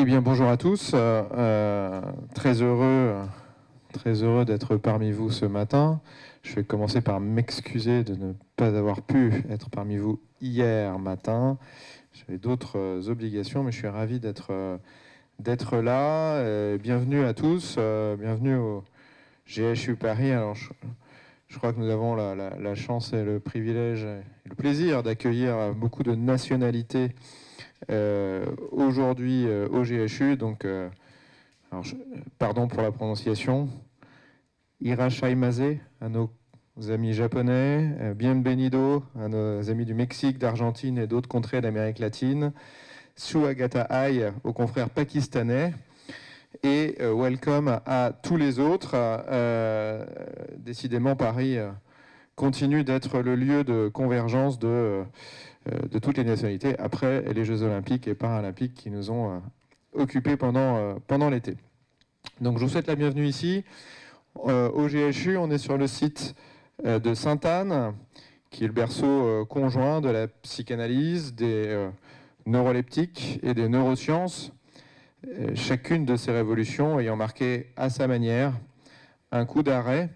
Eh bien, bonjour à tous. Très heureux d'être parmi vous ce matin. Je vais commencer par m'excuser de ne pas avoir pu être parmi vous hier matin. J'avais d'autres obligations, mais je suis ravi d'être là. Bienvenue à tous. Bienvenue au GHU Paris. Alors, je crois que nous avons la chance et le privilège et le plaisir d'accueillir beaucoup de nationalités aujourd'hui au GHU. Donc, pardon pour la prononciation. Irashaimase à nos amis japonais, bienvenido à nos amis du Mexique, d'Argentine et d'autres contrées d'Amérique latine, Suagata Ai aux confrères pakistanais, et welcome à tous les autres. Décidément, Paris continue d'être le lieu de convergence de toutes les nationalités après les Jeux Olympiques et Paralympiques qui nous ont occupés pendant l'été. Donc je vous souhaite la bienvenue ici. Au GHU, on est sur le site de Sainte-Anne, qui est le berceau conjoint de la psychanalyse, des neuroleptiques et des neurosciences, chacune de ces révolutions ayant marqué à sa manière un coup d'arrêt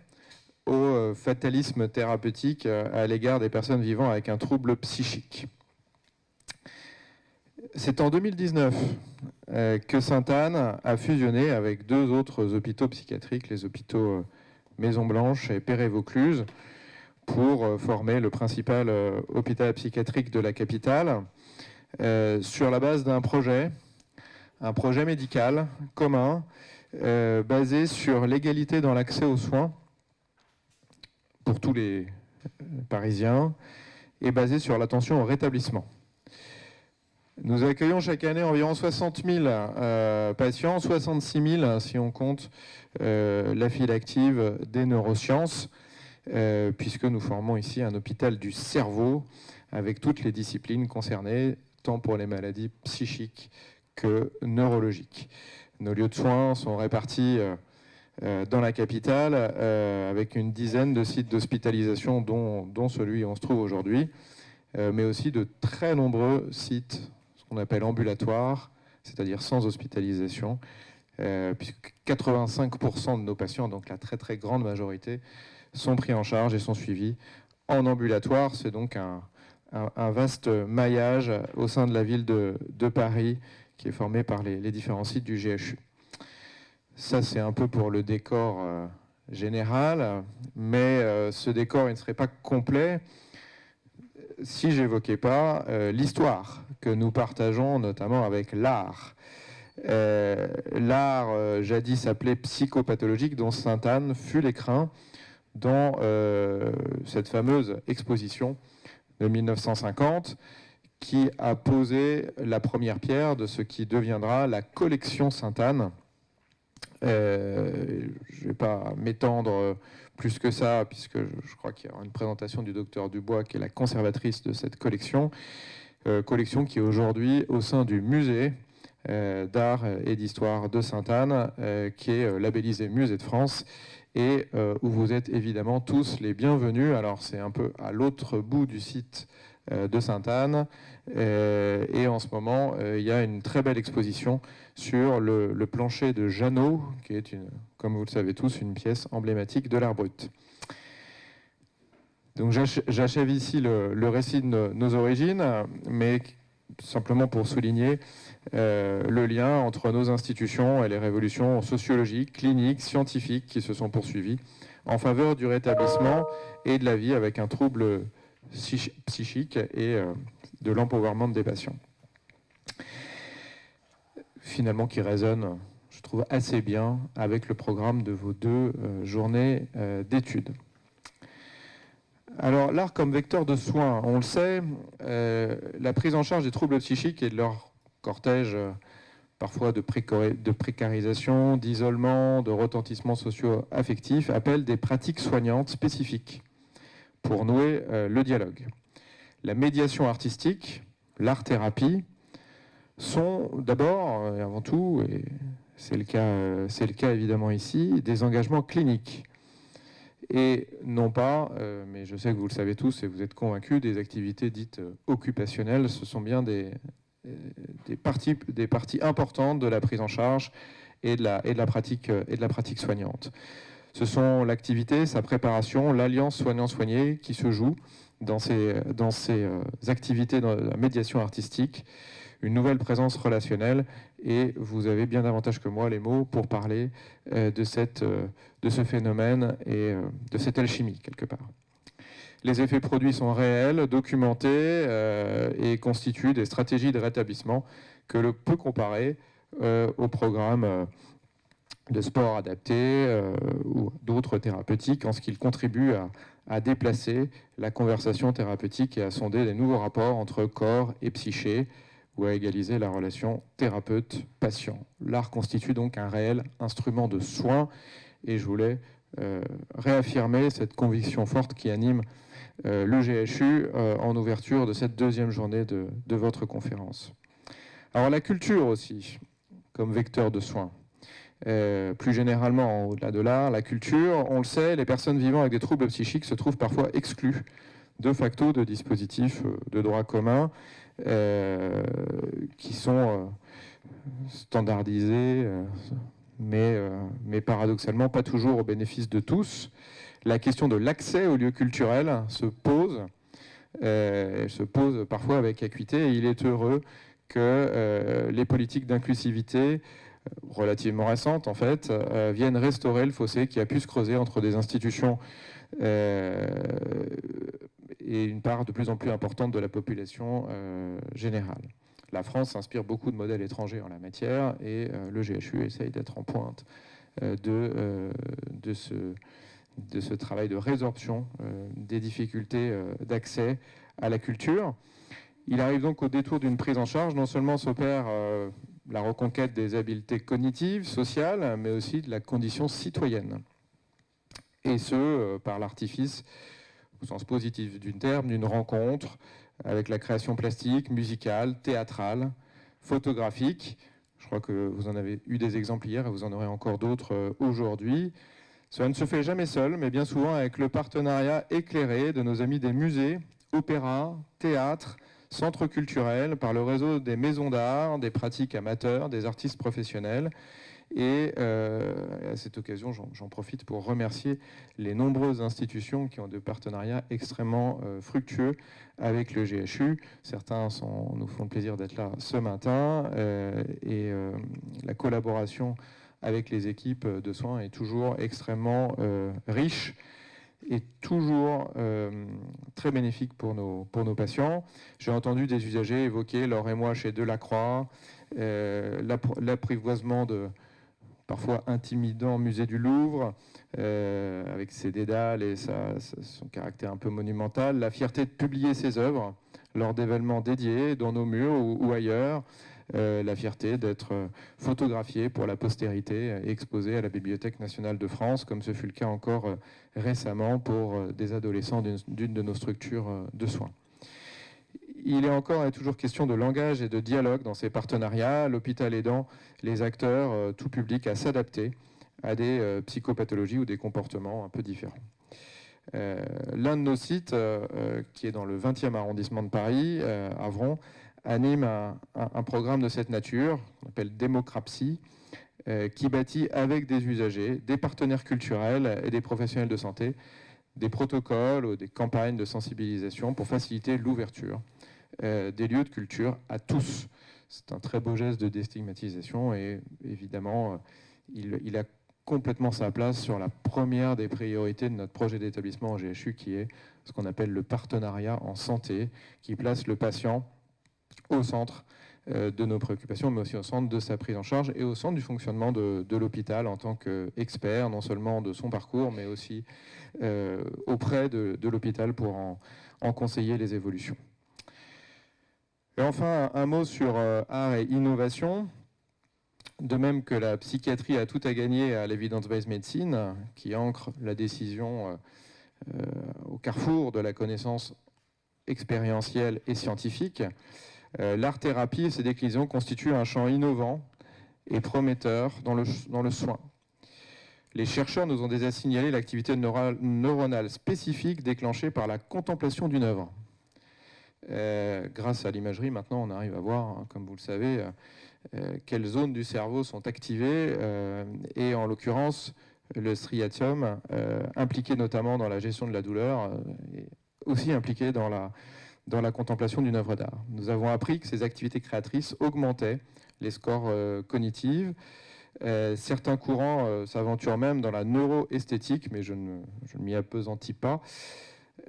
au fatalisme thérapeutique à l'égard des personnes vivant avec un trouble psychique. C'est en 2019 que Sainte-Anne a fusionné avec deux autres hôpitaux psychiatriques, les hôpitaux Maison-Blanche et Perret-Vaucluse, pour former le principal hôpital psychiatrique de la capitale, sur la base d'un projet médical commun, basé sur l'égalité dans l'accès aux soins pour tous les Parisiens, et basé sur l'attention au rétablissement. Nous accueillons chaque année environ 60 000 patients, 66 000 si on compte la file active des neurosciences, puisque nous formons ici un hôpital du cerveau avec toutes les disciplines concernées, tant pour les maladies psychiques que neurologiques. Nos lieux de soins sont répartis dans la capitale avec une dizaine de sites d'hospitalisation, dont celui où on se trouve aujourd'hui, mais aussi de très nombreux sites qu'on appelle ambulatoires, c'est-à-dire sans hospitalisation, puisque 85% de nos patients, donc la très très grande majorité, sont pris en charge et sont suivis en ambulatoire. C'est donc un vaste maillage au sein de la ville de Paris qui est formé par les différents sites du GHU. Ça, c'est un peu pour le décor général, mais ce décor, il ne serait pas complet si j'évoquais pas l'histoire que nous partageons, notamment avec l'art. L'art jadis appelé psychopathologique, dont Sainte-Anne fut l'écrin dans cette fameuse exposition de 1950 qui a posé la première pierre de ce qui deviendra la collection Sainte-Anne. Je ne vais pas m'étendre plus que ça, puisque je crois qu'il y aura une présentation du docteur Dubois, qui est la conservatrice de cette collection, collection qui est aujourd'hui au sein du musée d'art et d'histoire de Sainte-Anne, qui est labellisé Musée de France, et où vous êtes évidemment tous les bienvenus. Alors c'est un peu à l'autre bout du site de Sainte-Anne, et en ce moment il y a une très belle exposition sur le plancher de Jeannot, qui est, comme vous le savez tous, une pièce emblématique de l'art brut. Donc j'achève ici le récit de nos origines, mais simplement pour souligner le lien entre nos institutions et les révolutions sociologiques, cliniques, scientifiques qui se sont poursuivies en faveur du rétablissement et de la vie avec un trouble psychique et de l'empowerment des patients. Finalement, qui résonne, je trouve, assez bien avec le programme de vos deux journées d'études. Alors, l'art comme vecteur de soins, on le sait, la prise en charge des troubles psychiques et de leur cortège parfois de précarisation, d'isolement, de retentissement socio-affectif appelle des pratiques soignantes spécifiques pour nouer le dialogue. La médiation artistique, l'art-thérapie, sont d'abord et avant tout, et c'est le cas évidemment ici, des engagements cliniques. Et non pas, mais je sais que vous le savez tous et vous êtes convaincus, des activités dites occupationnelles. Ce sont bien des des parties importantes de la prise en charge et de la pratique soignante. Ce sont l'activité, sa préparation, l'alliance soignant-soigné qui se joue dans ces activités de la médiation artistique, une nouvelle présence relationnelle, et vous avez bien davantage que moi les mots pour parler de ce phénomène et de cette alchimie, quelque part. Les effets produits sont réels, documentés et constituent des stratégies de rétablissement que l'on peut comparer au programme de sport adapté ou d'autres thérapeutiques en ce qu'ils contribuent à déplacer la conversation thérapeutique et à sonder des nouveaux rapports entre corps et psyché ou à égaliser la relation thérapeute-patient. L'art constitue donc un réel instrument de soin et je voulais réaffirmer cette conviction forte qui anime le GHU en ouverture de cette deuxième journée de votre conférence. Alors la culture aussi, comme vecteur de soins. Plus généralement, au-delà de l'art, la culture, on le sait, les personnes vivant avec des troubles psychiques se trouvent parfois exclues de facto de dispositifs de droit commun qui sont standardisés, mais paradoxalement pas toujours au bénéfice de tous. La question de l'accès aux lieux culturels se pose parfois avec acuité, et il est heureux que les politiques d'inclusivité relativement récentes, en fait, viennent restaurer le fossé qui a pu se creuser entre des institutions et une part de plus en plus importante de la population générale. La France s'inspire beaucoup de modèles étrangers en la matière et le GHU essaye d'être en pointe de ce travail de résorption des difficultés d'accès à la culture. Il arrive donc au détour d'une prise en charge, non seulement s'opère la reconquête des habiletés cognitives, sociales, mais aussi de la condition citoyenne. Et ce, par l'artifice, au sens positif du terme, d'une rencontre avec la création plastique, musicale, théâtrale, photographique. Je crois que vous en avez eu des exemples hier et vous en aurez encore d'autres aujourd'hui. Cela ne se fait jamais seul, mais bien souvent avec le partenariat éclairé de nos amis des musées, opéras, théâtres, centres culturels, par le réseau des maisons d'art, des pratiques amateurs, des artistes professionnels. Et à cette occasion, j'en profite pour remercier les nombreuses institutions qui ont des partenariats extrêmement fructueux avec le GHU. Certains nous font le plaisir d'être là ce matin. La collaboration avec les équipes de soins est toujours extrêmement riche et toujours très bénéfique pour nos patients. J'ai entendu des usagers évoquer, Laure et moi, chez Delacroix, l'apprivoisement de parfois intimidant musée du Louvre, avec ses dédales et son caractère un peu monumental, la fierté de publier ses œuvres lors d'événements dédiés dans nos murs ou ailleurs, la fierté d'être photographié pour la postérité et exposé à la Bibliothèque nationale de France, comme ce fut le cas encore récemment pour des adolescents d'une de nos structures de soins. Il est encore et toujours question de langage et de dialogue dans ces partenariats, l'hôpital aidant les acteurs, tout public, à s'adapter à des psychopathologies ou des comportements un peu différents. L'un de nos sites, qui est dans le 20e arrondissement de Paris, Avron, anime un programme de cette nature, qu'on appelle Démocrapsie, qui bâtit avec des usagers, des partenaires culturels et des professionnels de santé des protocoles ou des campagnes de sensibilisation pour faciliter l'ouverture des lieux de culture à tous. C'est un très beau geste de déstigmatisation et évidemment, il a complètement sa place sur la première des priorités de notre projet d'établissement en GHU, qui est ce qu'on appelle le partenariat en santé, qui place le patient au centre de nos préoccupations, mais aussi au centre de sa prise en charge et au centre du fonctionnement de l'hôpital en tant qu'expert, non seulement de son parcours, mais aussi auprès de l'hôpital pour en conseiller les évolutions. Et enfin, un mot sur art et innovation. De même que la psychiatrie a tout à gagner à l'evidence-based medicine, qui ancre la décision au carrefour de la connaissance expérientielle et scientifique, l'art-thérapie et ses déclinaisons constituent un champ innovant et prometteur dans le soin. Les chercheurs nous ont déjà signalé l'activité neuronale spécifique déclenchée par la contemplation d'une œuvre. Grâce à l'imagerie, maintenant, on arrive à voir, hein, comme vous le savez, quelles zones du cerveau sont activées. Et en l'occurrence, le striatium, impliqué notamment dans la gestion de la douleur, est aussi impliqué dans la contemplation d'une œuvre d'art. Nous avons appris que ces activités créatrices augmentaient les scores cognitifs. Certains courants s'aventurent même dans la neuroesthétique, mais je ne m'y appesantis pas.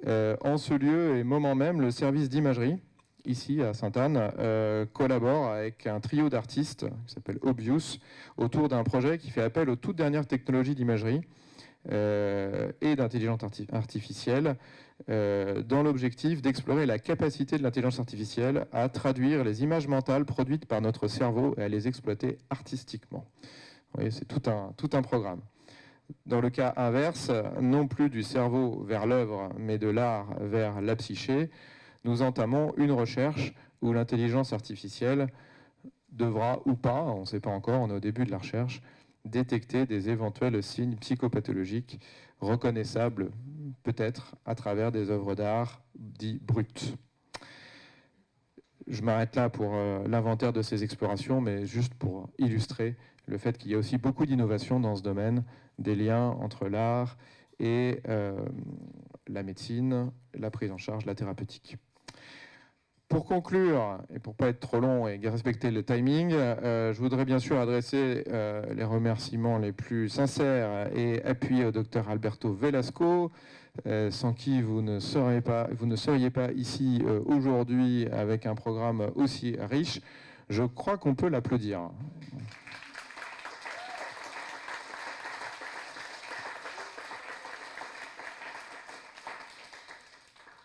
En ce lieu et moment même, le service d'imagerie, ici à Sainte-Anne, collabore avec un trio d'artistes qui s'appelle Obvious autour d'un projet qui fait appel aux toutes dernières technologies d'imagerie et d'intelligence artificielle dans l'objectif d'explorer la capacité de l'intelligence artificielle à traduire les images mentales produites par notre cerveau et à les exploiter artistiquement. Vous voyez, c'est tout un programme. Dans le cas inverse, non plus du cerveau vers l'œuvre, mais de l'art vers la psyché, nous entamons une recherche où l'intelligence artificielle devra ou pas, on ne sait pas encore, on est au début de la recherche, détecter des éventuels signes psychopathologiques reconnaissables peut-être à travers des œuvres d'art dites brutes. Je m'arrête là pour l'inventaire de ces explorations, mais juste pour illustrer le fait qu'il y a aussi beaucoup d'innovations dans ce domaine, des liens entre l'art et la médecine, la prise en charge, la thérapeutique. Pour conclure, et pour ne pas être trop long et respecter le timing, je voudrais bien sûr adresser les remerciements les plus sincères et appuyés au Dr Alberto Velasco, sans qui vous ne seriez pas ici aujourd'hui avec un programme aussi riche. Je crois qu'on peut l'applaudir.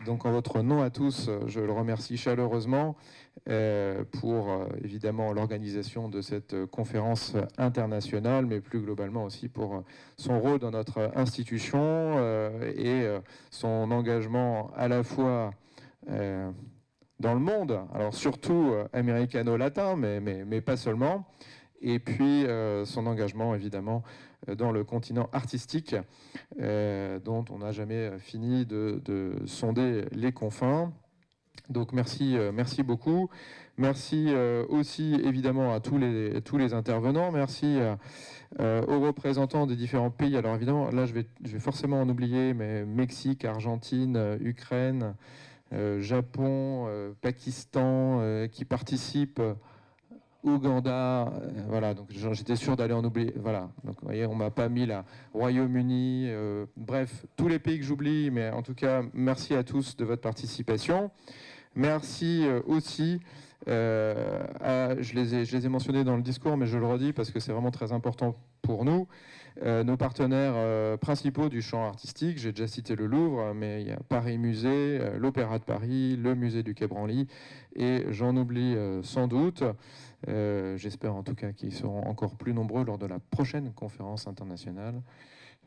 Donc en votre nom à tous, je le remercie chaleureusement pour évidemment l'organisation de cette conférence internationale, mais plus globalement aussi pour son rôle dans notre institution et son engagement à la fois dans le monde, alors surtout américano-latin, mais pas seulement, et puis son engagement évidemment dans le continent artistique dont on n'a jamais fini de sonder les confins. Donc merci beaucoup. Merci aussi évidemment à tous les intervenants. Merci aux représentants des différents pays. Alors évidemment, là je vais forcément en oublier, mais Mexique, Argentine, Ukraine, Japon, Pakistan qui participent. Ouganda, voilà, donc j'étais sûr d'aller en oublier, voilà, donc vous voyez, on m'a pas mis la Royaume-Uni, bref, tous les pays que j'oublie, mais en tout cas, merci à tous de votre participation. Merci aussi, je les ai mentionnés dans le discours, mais je le redis parce que c'est vraiment très important pour nous, nos partenaires principaux du champ artistique. J'ai déjà cité le Louvre, mais il y a Paris Musée, l'Opéra de Paris, le Musée du Quai Branly, et j'en oublie sans doute. J'espère en tout cas qu'ils seront encore plus nombreux lors de la prochaine conférence internationale.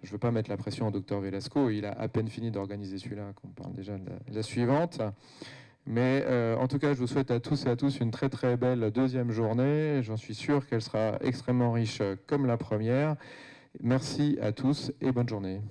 Je ne veux pas mettre la pression au docteur Velasco, il a à peine fini d'organiser celui-là, qu'on parle déjà de la suivante. Mais en tout cas, je vous souhaite à tous et à tous une très très belle deuxième journée. J'en suis sûr qu'elle sera extrêmement riche comme la première. Merci à tous et bonne journée.